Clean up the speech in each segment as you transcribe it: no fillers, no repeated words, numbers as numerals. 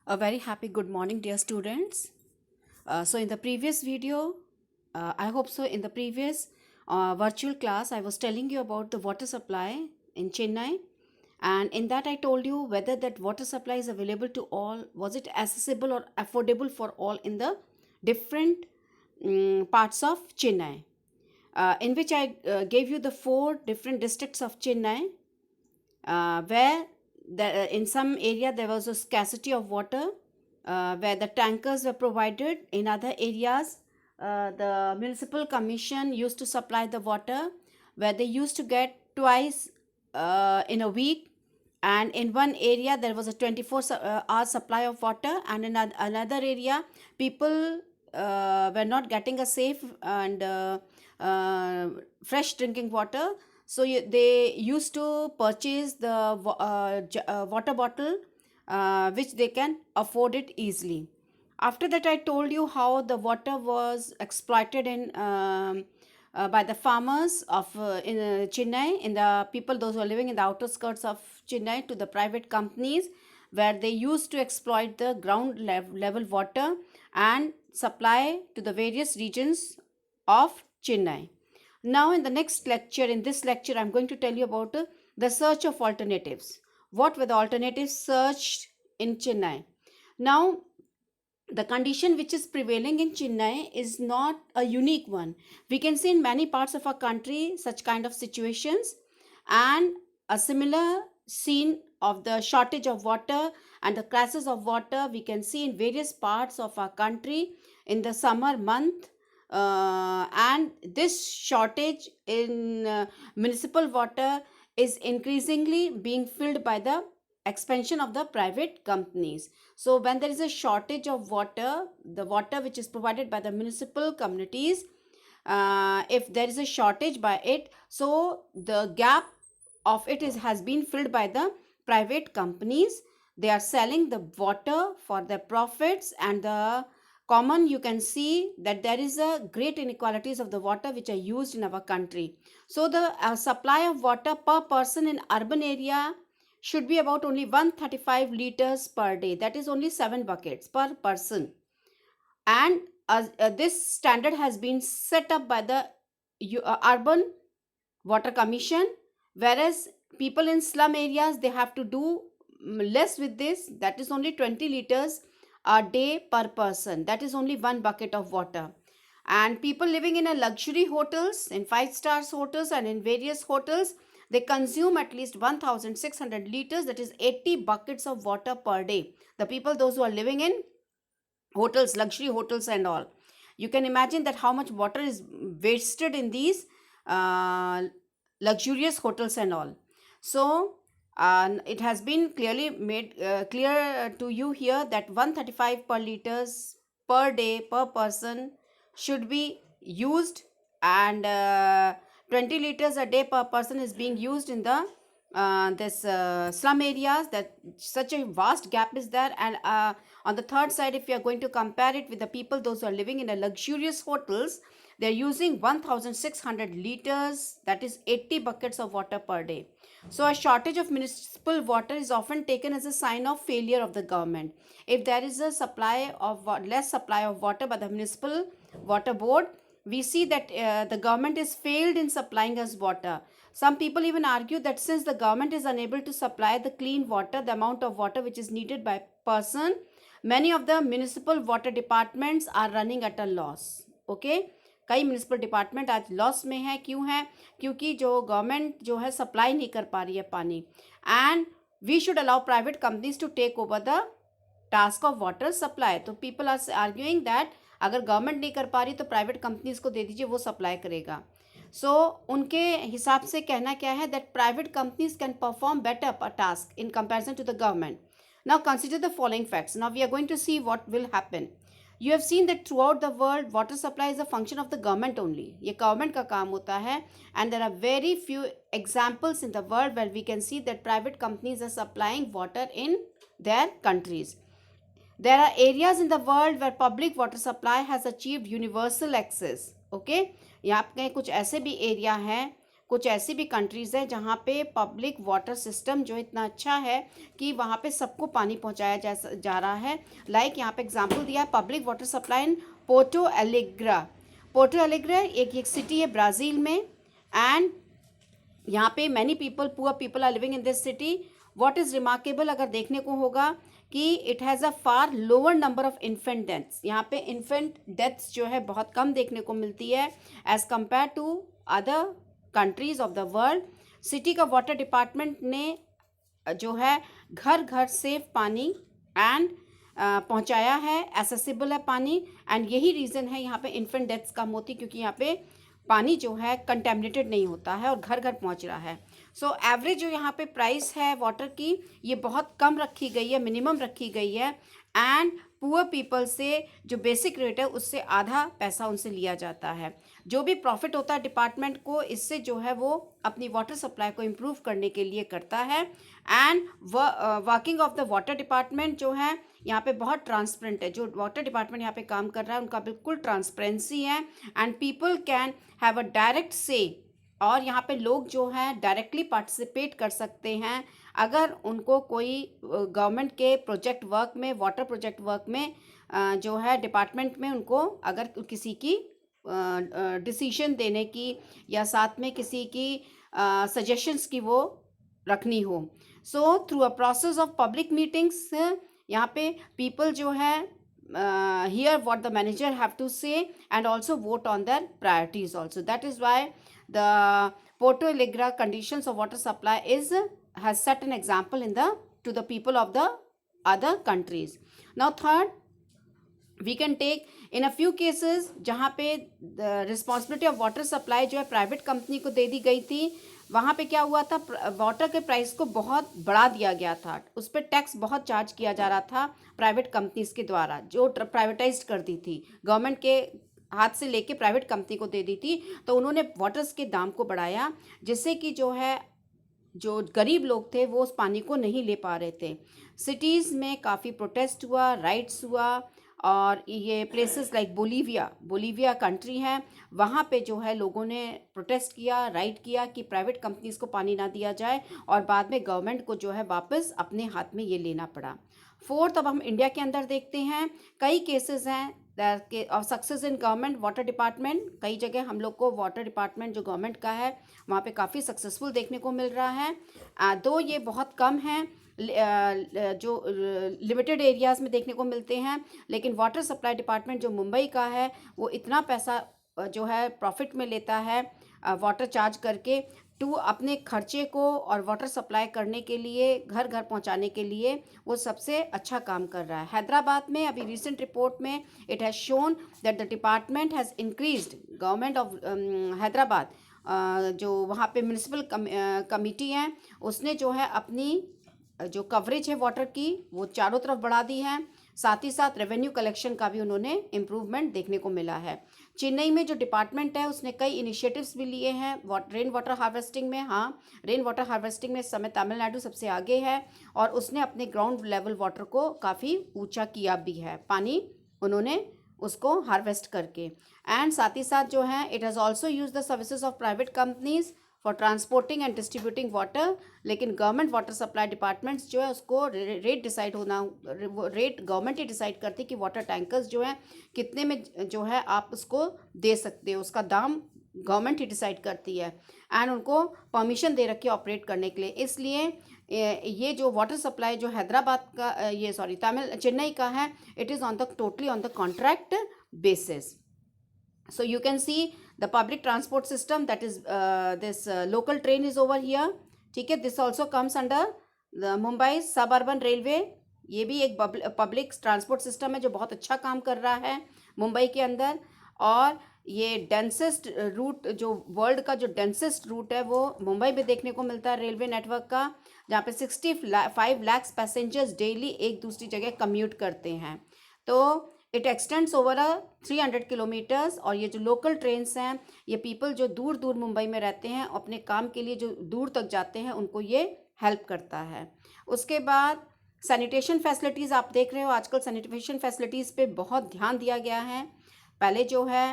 A very happy good morning, dear students. So, in the previous video, I hope so, in the previous virtual class, I was telling you about the water supply in Chennai. And in that, I told you whether that water supply is available to all, was it accessible or affordable for all in the different parts of Chennai, in which I gave you the four different districts of Chennai, where in some area there was a scarcity of water, where the tankers were provided. In other areas, the municipal commission used to supply the water, where they used to get twice in a week. And in one area there was a 24 hour supply of water, and in another area people were not getting a safe and uh, fresh drinking water. So they used to purchase the water bottle, which they can afford it easily. After that, I told you how the water was exploited in by the farmers of in Chennai, in the people those who are living in the outer skirts of Chennai, to the private companies, where they used to exploit the ground level water and supply to the various regions of Chennai. Now, in the next lecture, in this lecture, I'm going to tell you about the search of alternatives. What were the alternatives searched in Chennai? Now, the condition which is prevailing in Chennai is not a unique one. We can see in many parts of our country such kind of situations, and a similar scene of the shortage of water and the crisis of water we can see in various parts of our country in the summer month. And this shortage in municipal water is increasingly being filled by the expansion of the private companies. So when there is a shortage of water, the water which is provided by the municipal communities, if there is a shortage by it, so the gap of it is has been filled by the private companies. They are selling the water for their profits, and the common you can see that there is a great inequalities of the water which are used in our country. So the supply of water per person in urban area should be about only 135 liters per day. That is only 7 buckets per person. And this standard has been set up by the urban water commission, whereas people in slum areas, they have to do less with this. That is only 20 liters a day per person. That is only 1 bucket of water. And people living in a luxury hotels, in 5 stars hotels and in various hotels, they consume at least 1600 liters, that is 80 buckets of water per day. The people those who are living in hotels, luxury hotels and all, you can imagine that how much water is wasted in these uh, luxurious hotels and all. So it has been clearly made clear to you here that 135 per liters per day per person should be used, and 20 liters a day per person is being used in the this slum areas. That such a vast gap is there. And on the third side, if you are going to compare it with the people those who are living in the luxurious hotels, they are using 1600 liters, that is 80 buckets of water per day. So a shortage of municipal water is often taken as a sign of failure of the government. If there is a supply of less supply of water by the municipal water board, we see that the government is failed in supplying us water. Some people even argue that since the government is unable to supply the clean water, the amount of water which is needed by person, many of the municipal water departments are running at a loss. Okay, कई municipal department आज loss में है. क्यों है? क्योंकि जो government जो है सप्लाई नहीं कर पा रही है पानी. And we should allow private companies to take over the task of water supply. तो पीपल आर आर्ग्यूइंग दैट अगर गवर्नमेंट नहीं कर पा रही तो प्राइवेट कंपनीज को दे दीजिए, वो सप्लाई करेगा. सो उनके हिसाब से कहना क्या है, that private companies can perform better task in comparison to the government. Now consider the following facts. Now we are going to see what will happen. You have seen that throughout the world water supply is a function of the government only. ये government का काम होता है, and there are very few examples in the world where we can see that private companies are supplying water in their countries. There are areas in the world where public water supply has achieved universal access. Okay, यहाँ पे कुछ ऐसे भी area हैं, कुछ ऐसी भी countries है जहाँ पे पब्लिक वाटर सिस्टम जो इतना अच्छा है कि वहाँ पे सबको पानी पहुँचाया जा रहा है। लाइक यहाँ पे एग्जांपल दिया है, public water supply in Porto Alegre. Porto Alegre एक सिटी है ब्राज़ील में, एंड यहाँ पे many people, poor people are living in this city. What is remarkable अगर देखने को होगा कि it has a far lower number of infant deaths. यहाँ पे इन्फेंट डेथ्स जो है बहुत कम देखने को मिलती है as compare to other countries of the world. City का वाटर डिपार्टमेंट ने जो है घर घर से पानी एंड पहुंचाया है, एसेसिबल है पानी, एंड यही रीज़न है यहाँ पे इन्फेंट डेथ्स कम होती, क्योंकि यहाँ पे पानी जो है कंटेमिनेटेड नहीं होता है और घर घर पहुंच रहा है। सो एवरेज जो यहाँ पे प्राइस है वाटर की, ये बहुत कम रखी गई है, मिनिमम रखी गई है, एंड पुअर पीपल से जो बेसिक रेट है उससे आधा पैसा उनसे लिया जाता है। जो भी प्रॉफिट होता है डिपार्टमेंट को, इससे जो है वो अपनी वाटर सप्लाई को इम्प्रूव करने के लिए करता है। And working of the water department जो है यहाँ पे बहुत ट्रांसपेरेंट है। जो वाटर डिपार्टमेंट यहाँ पे काम कर रहा है उनका बिल्कुल ट्रांसपेरेंसी है, and people can have a direct से, और यहाँ पे लोग जो हैं डायरेक्टली पार्टिसिपेट कर सकते हैं अगर उनको कोई गवर्नमेंट के प्रोजेक्ट वर्क में, वाटर प्रोजेक्ट वर्क में जो है डिपार्टमेंट में उनको अगर किसी की डिसीजन देने की या साथ में किसी की सजेशंस की वो रखनी हो। So through a process of public meetings यहाँ पे पीपल जो है hear what the manager have to say and also vote on their priorities also. That is why the Porto Alegre conditions of water supply has set an example to the people of the other countries. Now third, we can take in a few cases जहाँ पे responsibility of water supply जो है private company को दे दी गई थी, वहाँ पे क्या हुआ था, वाटर के प्राइस को बहुत बढ़ा दिया गया था, उस पर टैक्स बहुत चार्ज किया जा रहा था प्राइवेट कंपनीज के द्वारा जो प्राइवेटाइज्ड कर दी थी, गवर्नमेंट के हाथ से लेके प्राइवेट कंपनी को दे दी थी। तो उन्होंने वाटर्स के दाम को बढ़ाया, जिससे कि जो है जो गरीब लोग थे वो उस पानी को नहीं ले पा रहे थे। सिटीज़ में काफ़ी प्रोटेस्ट हुआ, राइट्स हुआ, और ये प्लेसेस लाइक बोलीविया कंट्री है, वहाँ पे जो है लोगों ने प्रोटेस्ट किया, राइट किया कि प्राइवेट कंपनीज़ को पानी ना दिया जाए, और बाद में गवर्नमेंट को जो है वापस अपने हाथ में ये लेना पड़ा। फोर्थ, अब हम इंडिया के अंदर देखते हैं, कई केसेस हैं of success in government water department. कई जगह हम लोग को वाटर डिपार्टमेंट जो गवर्नमेंट का है वहाँ पे काफ़ी सक्सेसफुल देखने को मिल रहा है। दो ये बहुत कम हैं जो लिमिटेड एरियाज़ में देखने को मिलते हैं, लेकिन वाटर सप्लाई डिपार्टमेंट जो मुंबई का है वो इतना पैसा जो है प्रॉफिट में लेता है वाटर चार्ज करके टू अपने खर्चे को और वाटर सप्लाई करने के लिए, घर घर पहुंचाने के लिए वो सबसे अच्छा काम कर रहा है। हैदराबाद में अभी रिसेंट रिपोर्ट में it has shown that the department has increased, government of Hyderabad जो वहाँ पे म्यूनिसिपल कमिटी है उसने जो है अपनी जो कवरेज है वाटर की वो चारों तरफ बढ़ा दी है, साथ ही साथ रेवेन्यू कलेक्शन का भी उन्होंने इम्प्रूवमेंट देखने को मिला है। चेन्नई में जो डिपार्टमेंट है उसने कई इनिशिएटिव्स भी लिए हैं रेन वाटर हार्वेस्टिंग में। हाँ, रेन वाटर हार्वेस्टिंग में इस समय तमिलनाडु सबसे आगे है, और उसने अपने ग्राउंड लेवल वाटर को काफ़ी ऊंचा किया भी है, पानी उन्होंने उसको हार्वेस्ट करके। एंड साथ ही साथ जो है it has also use the services of private companies for transporting and distributing water. लेकिन गवर्नमेंट वाटर सप्लाई डिपार्टमेंट्स जो है उसको रेट डिसाइड होना, रेट गवर्नमेंट ही डिसाइड करती है कि वाटर टैंकर्स जो है कितने में जो है आप उसको दे सकते हो, उसका दाम गवर्नमेंट ही डिसाइड करती है, एंड उनको परमिशन दे रखी है ऑपरेट करने के लिए। इसलिए ये जो वाटर सप्लाई जो हैदराबाद का चेन्नई का है, it is on the totally on the contract basis. So you can see the public transport system, that is this local train is over here, ठीक है। this also comes under the Mumbai suburban railway, ये भी एक public transport system है जो बहुत अच्छा काम कर रहा है मुंबई के अंदर। और ये डेंसेस्ट रूट, जो वर्ल्ड का जो डेंसेस्ट रूट है वो मुंबई में देखने को मिलता है रेलवे नेटवर्क का, जहाँ पे 65 लाख पैसेंजर्स डेली एक दूसरी जगह कम्यूट करते हैं। तो इट एक्सटेंड्स ओवर 300 किलोमीटर्स। और ये जो लोकल ट्रेन्स हैं, ये पीपल जो दूर दूर मुंबई में रहते हैं अपने काम के लिए जो दूर तक जाते हैं उनको ये हेल्प करता है। उसके बाद सैनिटेशन फैसिलिटीज़ आप देख रहे हो, आजकल सैनिटेशन फैसिलिटीज़ पे बहुत ध्यान दिया गया है। पहले जो है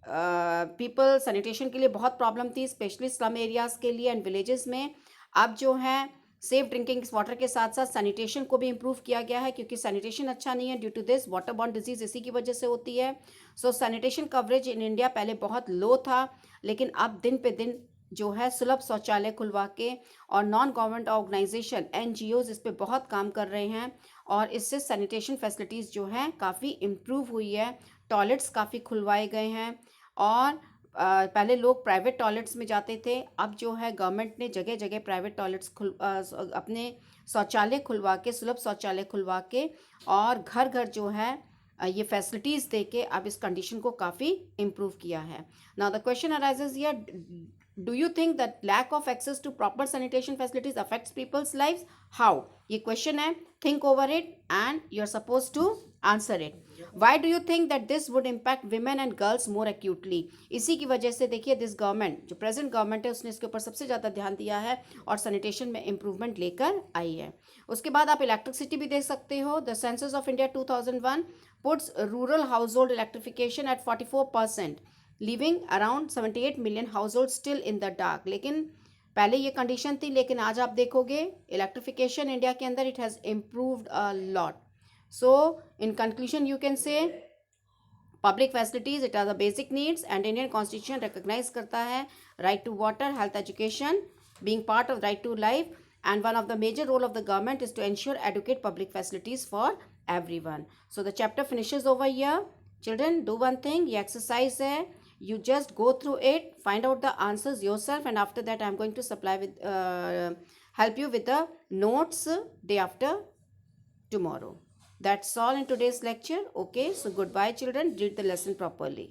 पीपल सैनिटेशन के लिए बहुत प्रॉब्लम थी, स्पेशली स्लम एरियाज़ के लिए एंड विलेजेस में। अब जो है सेफ ड्रिंकिंग वाटर के साथ साथ सैनिटेशन को भी इम्प्रूव किया गया है, क्योंकि सैनिटेशन अच्छा नहीं है। Due to this water borne disease इसी की वजह से होती है। So sanitation coverage in India पहले बहुत लो था, लेकिन अब दिन पे दिन जो है सुलभ शौचालय खुलवा के और नॉन गवर्नमेंट ऑर्गेनाइजेशन एनजीओज इस पे बहुत काम कर रहे हैं, और इससे सैनिटेशन फैसिलिटीज़ जो हैं काफ़ी इम्प्रूव हुई है। टॉयलेट्स काफ़ी खुलवाए गए हैं, और पहले लोग प्राइवेट टॉयलेट्स में जाते थे, अब जो है गवर्नमेंट ने जगह जगह प्राइवेट टॉयलेट्स अपने शौचालय खुलवा के, सुलभ शौचालय खुलवा के, और घर घर जो है ये फैसिलिटीज़ दे के अब इस कंडीशन को काफ़ी इम्प्रूव किया है। Now the question arises here, do you think that lack of access to proper sanitation facilities affects people's lives? How? ये क्वेश्चन है, think over it and you are suppose to answer it. Why do you think that this would impact women and girls more acutely? इसी की वजह से देखिए, this government, जो present government है, उसने इसके ऊपर सबसे ज़्यादा ध्यान दिया है और सैनिटेशन में इंप्रूवमेंट लेकर आई है। उसके बाद आप इलेक्ट्रिसिटी भी देख सकते हो। The census of India 2001 puts rural household electrification at 44%, living around 78 million household still in the dark. लेकिन पहले ये कंडीशन थी, लेकिन आज आप देखोगे इलेक्ट्रिफिकेशन इंडिया के अंदर it has improved a lot. So, in conclusion, you can say public facilities, it are the basic needs, and Indian Constitution recognize करता है right to water, health, education being part of right to life, and one of the major role of the government is to ensure adequate public facilities for everyone. So the chapter finishes over here. Children, do one thing, ये exercise है, you just go through it, find out the answers yourself, and after that I am going to supply with help you with the notes day after tomorrow. That's all in today's lecture. Okay, so goodbye children. Read the lesson properly.